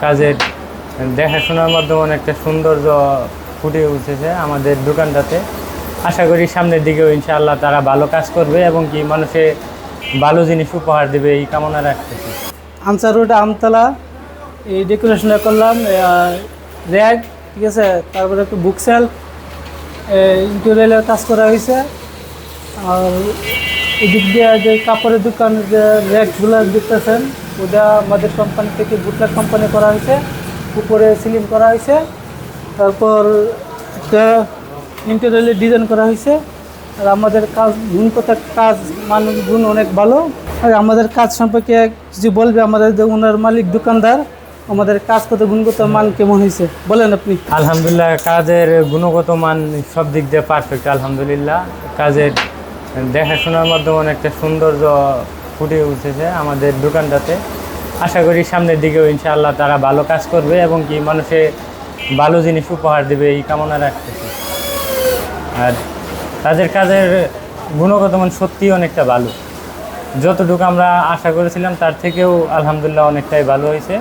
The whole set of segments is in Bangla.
কাজের দেখাশোনার মাধ্যমে অনেকটা সৌন্দর্য ফুটে উঠেছে আমাদের দোকানটাতে। আশা করি সামনের দিকেও ইনশাআল্লাহ তারা ভালো কাজ করবে এবং কি মানুষে ভালো জিনিস উপহার দেবে এই কামনা রাখতেছি। আনসার রোড আমতলা এই ডেকোরেশনটা করলাম, র্যাক, ঠিক আছে, তারপরে একটু বুক সেল, ইন্টেরিয়রের কাজ করা হয়েছে। আর এদিক দিয়ে যে কাপড়ের দোকান যে র্যাকগুলো দেখতেছেন ওটা আমাদের কোম্পানি থেকে বুটলার কোম্পানি করা হয়েছে, উপরে সিলিং করা হয়েছে। তারপর একটা ইন্টেরিয়রের ডিজাইন করা হয়েছে। আর আমাদের কাজ গুণগত কাজ গুণ অনেক ভালো। আর আমাদের কাজ সম্পর্কে কিছু বলবে আমাদের যে ওনার মালিক দোকানদার, আমাদের কাজ কত গুণগত মান কেমন হয়েছে বলেন আপনি। আলহামদুলিল্লাহ, কাজের গুণগত মান সব দিক দিয়ে পারফেক্ট আলহামদুলিল্লাহ। কাজের দেখাশোনার মাধ্যমে অনেকটা সৌন্দর্য ফুটে উঠেছে আমাদের দোকানটাতে। আশা করি সামনের দিকেও ইনশাআল্লাহ তারা ভালো কাজ করবে এবং কি মানুষে ভালো জিনিস উপহার দেবে এই কামনা রাখতেছি। আর তাদের কাজের গুণগত মান সত্যিই অনেকটা ভালো, যতটুকু আমরা আশা করেছিলাম তার থেকেও আলহামদুলিল্লাহ অনেকটাই ভালো হয়েছে।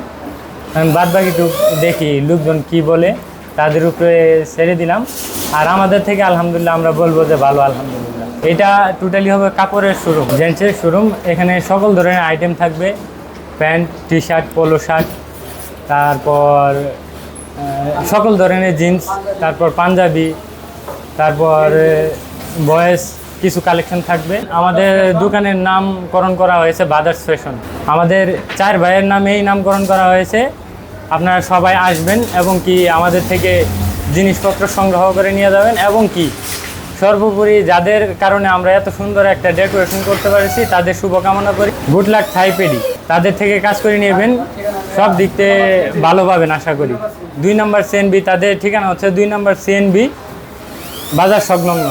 আমি বাদবাকিটুকু দেখি লোকজন কি বলে, তাদের উপরে ছেড়ে দিলাম। আর আমাদের থেকে আলহামদুলিল্লাহ আমরা বলবো যে ভালো আলহামদুলিল্লাহ। এটা টোটালি হবে কাপড়ের শোরুম, জেন্টসের শোরুম। এখানে সকল ধরনের আইটেম থাকবে, pant, T shirt, polo shirt, তারপর সকল ধরনের জিন্স, তারপর পাঞ্জাবি, তারপর বয়েজ কিছু কালেকশন থাকবে। আমাদের দোকানের নামকরণ করা হয়েছে ব্রাদার্স ফ্যাশন। আমাদের 4 ভাইয়ের নামেই নামকরণ করা হয়েছে। আপনারা সবাই আসবেন এবং কি আমাদের থেকে জিনিসপত্র সংগ্রহ করে নিয়ে যাবেন এবং কি সর্বোপরি যাদের কারণে আমরা এত সুন্দর একটা ডেকোরেশন করতে পারছি তাদের শুভকামনা করি। গুড লাক থাইপেডি, তাদের থেকে কাজ করে নেবেন, সব দিক থেকে ভালো পাবেন আশা করি। 2 নম্বর CNB, তাদের ঠিকানা হচ্ছে 2 নম্বর CNB বাজার সংলগ্ন।